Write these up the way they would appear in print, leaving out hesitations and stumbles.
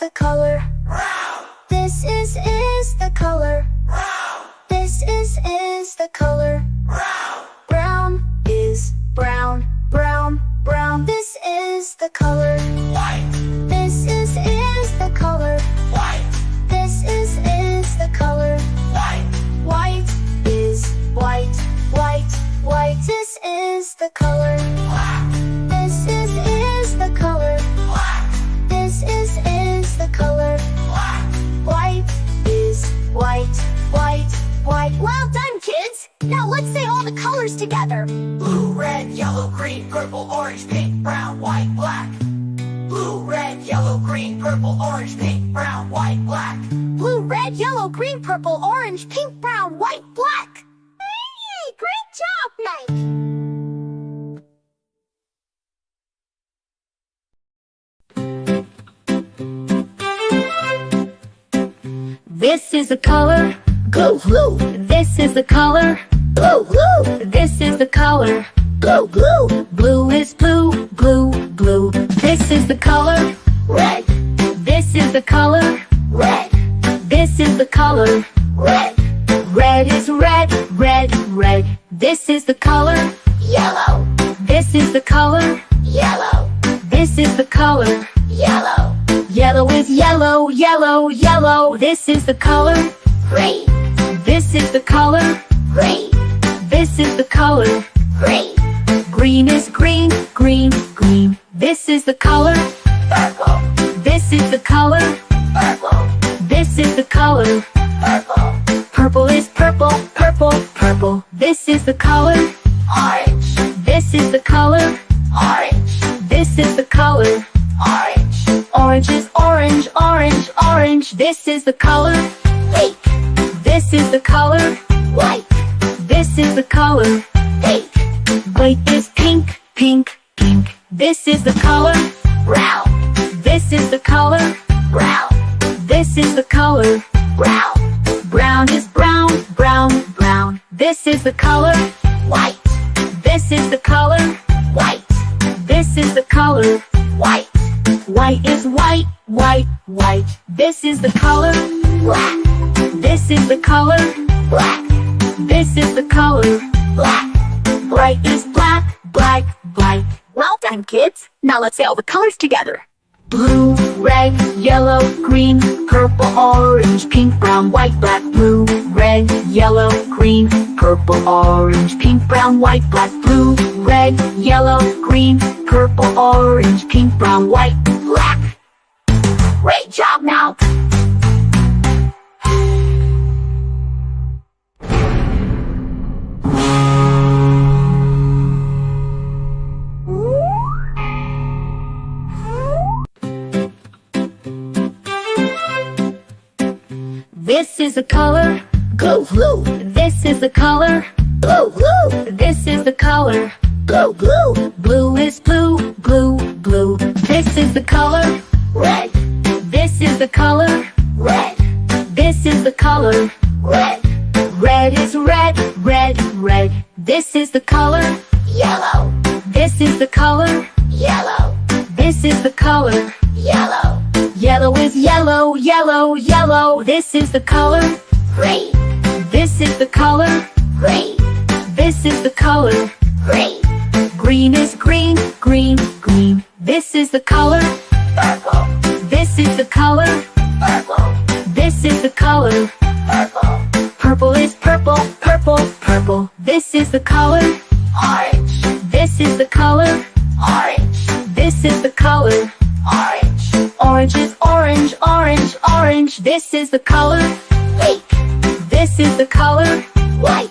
the color. This is the color. This is the color. Brown is brown, brown, brown. This is the color. White, This is the color. white, This is the color. white, White is white, white, white. This is the color. black, This is the color. black, This is the color. black. White is white, white, white. Well done, kids! Now let's say all the colors together. Blue, red, yellow, green, purple, orange, pink, brown, white, black. Blue, red, yellow, green, purple, orange, pink, brown, white, black. Blue, red, yellow, green, purple, orange, pink, brown, white, black. Hey, great job, Mike! This is the color. Blue, blue, This is the color. blue, blue, This is the color. blue, blue. Blue is blue, blue, blue. This is the color. Red, This is the color. red, This is the color. red. Red is red, red, red. This is the color. Yellow, This is the color. yellow, This is the color. yellow. Yellow is yellow, yellow, yellow. This is the color. Green, This is the color. green, This is the color. green. Green is green, green, green. This is the color. Purple, This is the color. purple, This is the color. purple. Purple is purple, purple, purple. This is the color. Orange, This is the color. orange, This is the color. orange. Orange is orange, orange, orange. This is the color. Pink, This is the color. white, This is the color. pink. White is pink, pink, pink. This is the color. Brown, This is the color. brown, This is the color. brown. Brown is brown, brown, brown. This is the color. White, This is the color. white, This is the color. white. White is white, white, white. This is the color. Black, This is the color. black, This is the color. black. Bright is black, black, black. Well done, kids. Now let's say all the colors together. Blue, red, yellow, green, purple, orange, pink, brown, white, black. Blue, red, yellow, green, purple, orange, pink, brown, white, black. Blue, red, yellow, green, purple, orange, pink, brown, white, black. Great job now. This is the color. Blue, blue, This is the color. blue, blue, This is the color. blue, blue. Blue is blue, blue, blue. This is the color. Red, This is the color. red, This is the color. red. Red is red, red, red. This is the color. Yellow, This is the color. yellow, This is the color. yellow. Yellow is yellow, yellow, yellow. This is the color. Green, This is the color. green, This is the color. green. Green is green, green, green. This is the color. Purple, This is the color. purple, This is the color. purple. Purple is purple, purple, purple. This is the color. Orange, This is the color. orange, This is the color. orange. Orange is orange, orange, orange. This is the color. Pink, This is the color. white,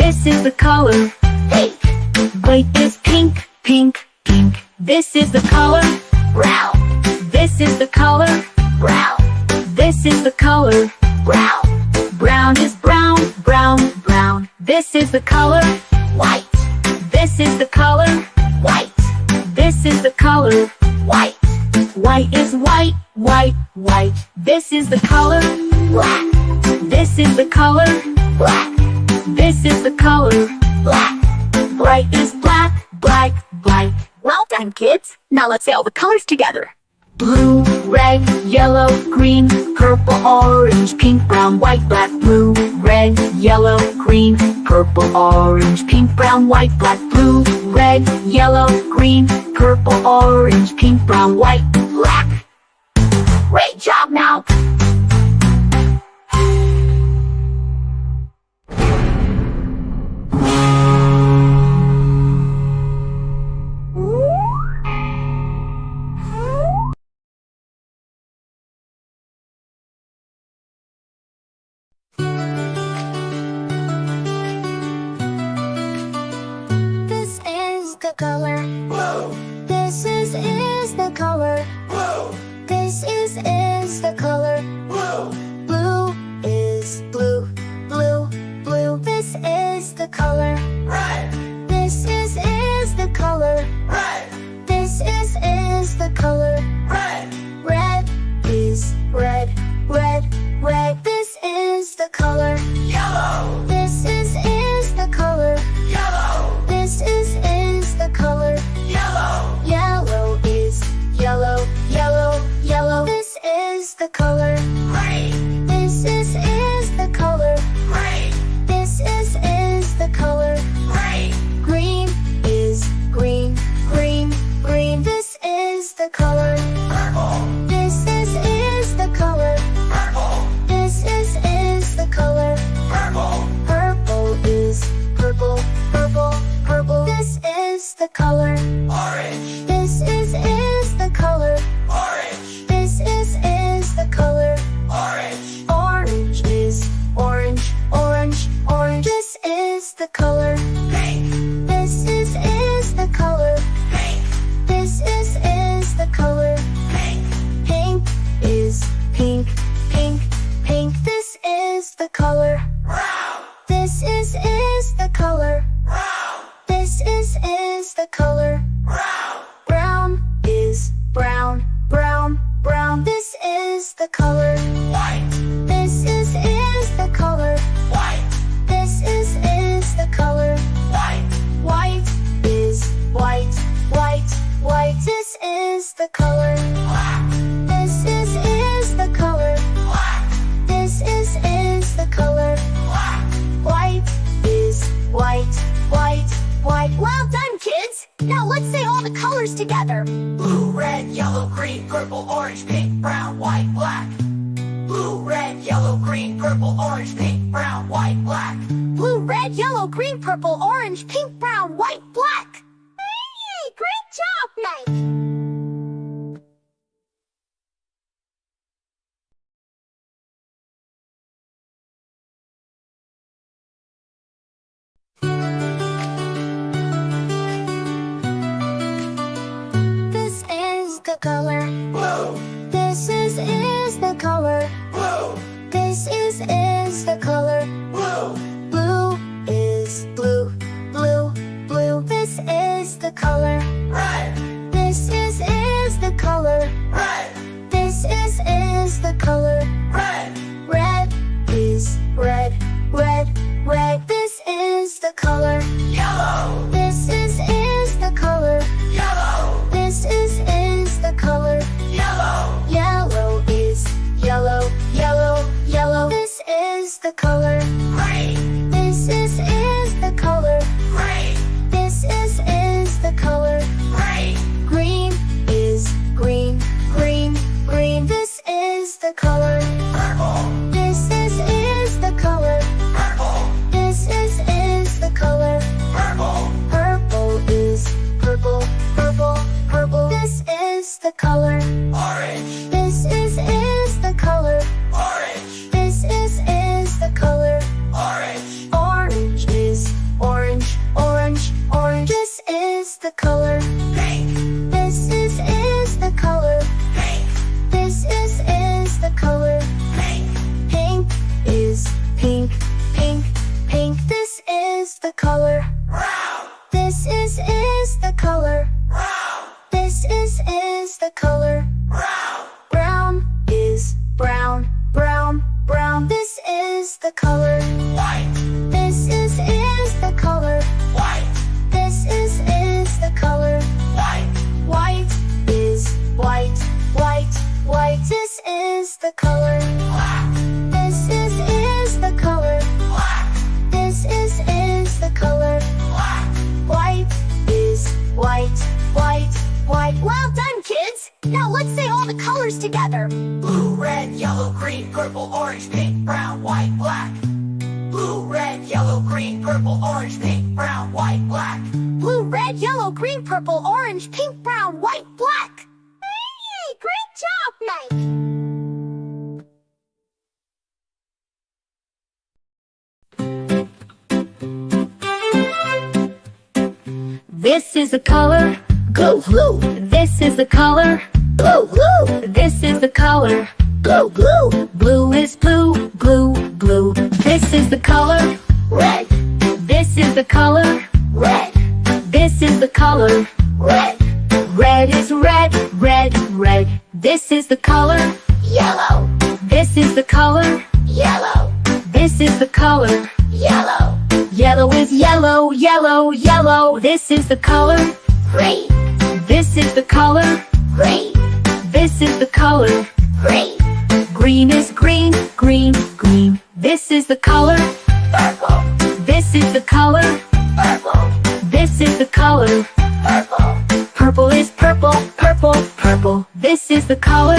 This is the color. pink. White is pink, pink, pink. This is the color. Brown, This is the color. brown, This is the color. brown. Brown is brown, brown, brown. This is the color. White, This is the color. white, This is the color. white. White is white, white, white. This is the color. Black, This is the color. black, This is the color. black. Bright is black, black, black. Well done, kids. Now let's say all the colors together. Blue, red, yellow, green, purple, orange, pink, brown, white, black. Blue, red, yellow, green, purple, orange, pink, brown, white, black. Blue, red, yellow, green, purple, orange, pink, brown, white, black. Great job now! This is the color. Blue, This is the color. blue, This is the color. blue, Blue is blue, blue, blue. This is the color. red, This is the color. red, This is the color. red, Red is red, red, red. This is the color. yellow, This is the color. yellow, This is the color. yellow, Yellow is yellow, yellow, yellow. This is the color. green, This is the color. green, This is the color. green, Green is green, green, green. This is the color. purple, This is the color. purple, This is the color. purple, Purple is purple, purple, purple. This is the color. orange, This is the color. orange, This is the color. orange, Orange is orange, orange, orange. This is the color. pink, This is the color. pink, This is the color. pink, Pink is pink, pink, pink. This is the color. brown, This is the color. brown, This is the color. brown, Brown is brown, brown, brown. This is the color. white, This is the color. white, This is the color. white, White is white, white, white. This is the color. black, This is the color. black, This is the color. black, White is white, white, white. Well done, kids! Now let's say all the colors together. blue, red, yellow, green, purple, orange, pink, brown, white, black. Blue, red, yellow, green, purple, orange, pink, brown, white, black. Blue, red, yellow, green, purple, orange, pink, brown, white, black. Hey, great job, Mike! This is the color. Blue, This is the color. blue, This is the color. blue, Blue is blue, blue, blue. This is the color. red, This is the color. red, This is the color. red, Red is red, red, red. This is the color. yellow, This is the color. yellow, This is the color. yellow, Yellow is yellow, yellow, yellow. This is the color. green, This is the color. green, This is the color. green, Green is green, green, green. This is the color. purple, This is the color. purple, This is the color. purple, Purple is purple, purple, purple. This is the color. orange, This is the color. orange, This is the color. orange, Orange is orange, orange, orange. This is the color. pink, This is the color. pink, This is the color. pink, Pink is pink, pink, pink. This is the color. brown, This is the color. brown, This is the color. brown, Brown is brown, brown, brown. This is the color. white, This is the color. white, This is the color. the color. black, This is the color. black, This is the color. black, White is white, white, white. Well done, kids! Now let's say all the colors together. blue, red, yellow, green, purple, orange, pink, brown, white, black. Blue, red, yellow, green, purple, orange, pink, brown, white, black. Blue, red, yellow, green, purple, orange, pink, brown, white, black. Hey, great job, Mike! This is the color, Blue, blue, this is the color, blue, blue, this is the color. blue, blue, Blue is blue, blue, blue. This is the color, red, this is the color, red, this is the color. red, Red is red, red, red. This is the color, yellow, this is the color, yellow, this is the color. yellow, Yellow is yellow, yellow, yellow. This is the color, green, this is the color, green, this is the color. green, Green is green, green, green. This is the color, purple, this is the color, purple, this is the color. purple, Purple is purple, purple, purple. This is the color,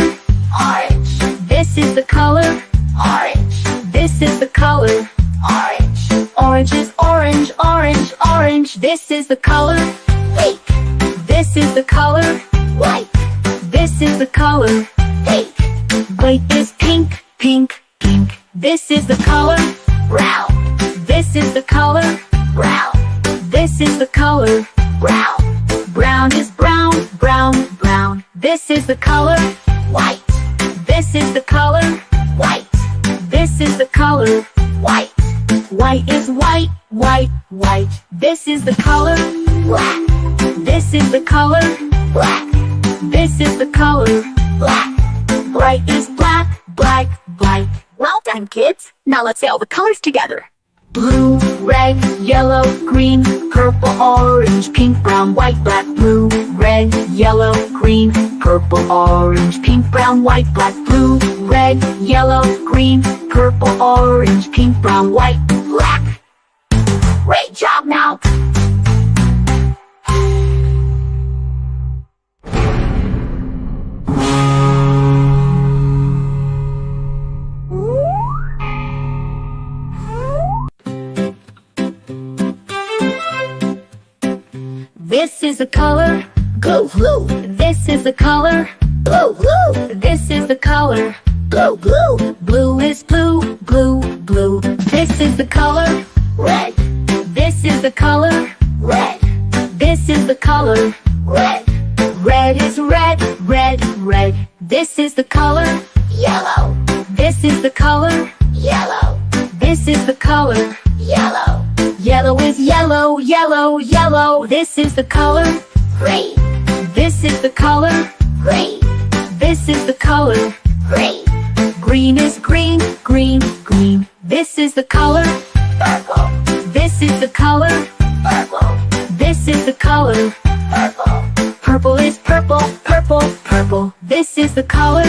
orange, this is the color, orange, this is the color. orange, Orange is orange, orange, orange. This is the color, pink, this is the color, white, this is the color. pink, White is pink, pink, pink. This is the color, brown, this is the color, brown, this is the color. brown, Brown is brown, brown, brown. This is the color, white, this is the color, white, this is the color. white, White is white, white, white. This is the color, black, this is the color, black, this is the color. black. Bright is black, black, black. Well done, kids. Now let's say all the colors together. Blue, red, yellow, green, purple, orange, pink, brown, white, black. Blue, red, yellow, green, purple, orange, pink, brown, white, black. Blue, red, yellow, green, purple, orange, pink, brown, white, Black. Great job, now. This is the color, Blue, blue, this is the color, blue, blue, this is the color. blue, blue, Blue is blue, blue, blue. This is the color, red, this is the color, red, this is the color. red, Red is red, red, red. This is the color, yellow, this is the color, yellow, this is the color. yellow, Yellow is yellow, yellow, yellow. This is the color, green, this is the color, green, this is the color. green, Green is green, green, green. This is the color, purple, this is the color, purple, this is the color. purple, Purple is purple, purple, purple. This is the color,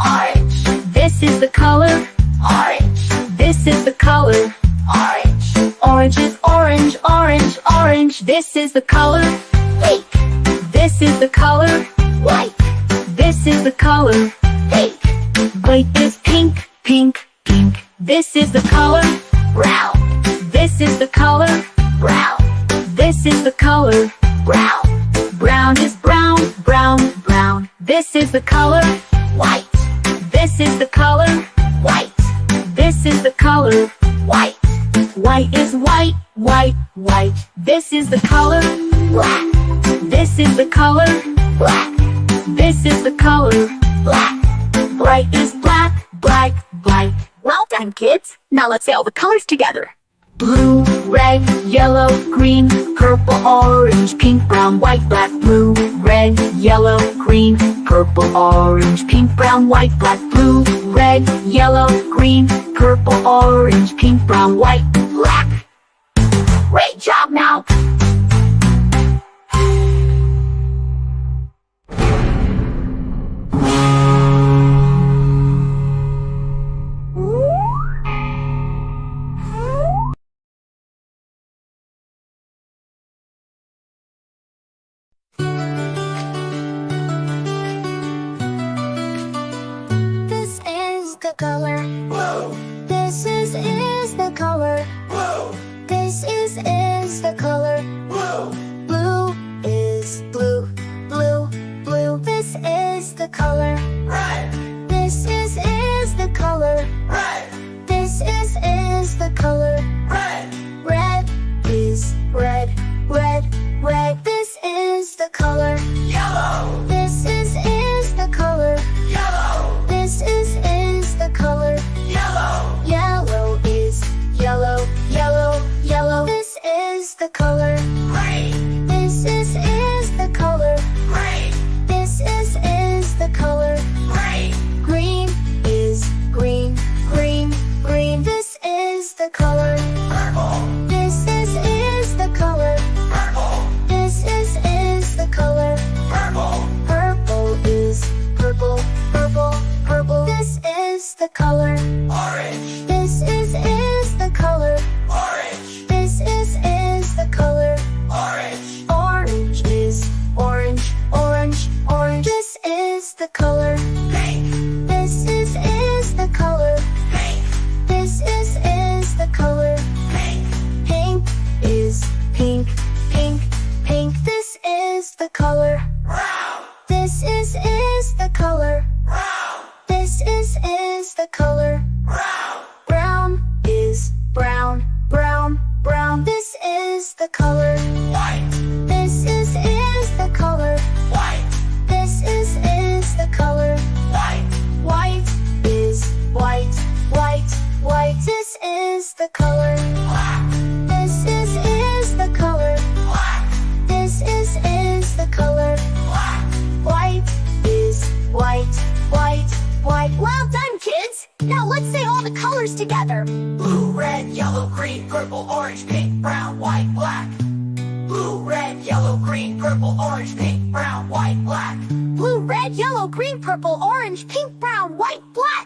orange, this is the color, orange, this is the color. orange, Orange is orange, orange, orange. This is the color, pink, this is the color, white, this is the color. pink, White is pink, pink, pink. This is the color, brown, this is the color, brown, this is the color. brown, Brown is brown, brown, brown. This is the color, white, this is the color, white, this is the color. white, White is white, white, white. This is the color, black, this is the color, black, this is the color. black. Bright is black, black, black. Well done, kids. Now let's say all the colors together. Blue, red, yellow, green, purple, orange, pink, brown, white, black. Blue, red, yellow, green, purple, orange, pink, brown, white, black. Blue, red, yellow, green, purple, orange, pink, brown, white, Black. Great job, now. the color. Blue, This is the color. blue, This is the color. blue, Blue is blue, blue, blue. This is the color. red, This is the color. red, This is the color. red, Red is red, red, red. This is the color. yellow, This is the color. yellow, This is the color. yellow, Yellow is yellow, yellow, yellow. This is the color. green, This is the color. green, This is the color. green, Green is green, green, green. This is the color. purple, This is the color. purple, This is the color. purple, Purple is purple, purple, purple. This is the color. orange, This is the color. orange, This is the color. orange, Orange is orange, orange, orange. This is the color. pink, This is the color. pink, This is the color. pink, Pink is pink, pink, pink. This is the color. brown, This is the color. brown, This is the color. brown, Brown is brown, brown, brown. This is the color. white, This is the color. white, This is the color. white, White is white, white, white. This is the color. black, This is the color. black, This is the color. black, White is white, white, white. Well done, kids. Now let's say all the colors together. blue, red, yellow, green, purple, orange, pink, brown, white, black. Blue, red, yellow, green, purple, orange, pink, brown, white, black. Blue, red, yellow, green, purple, orange, pink, brown, white, black.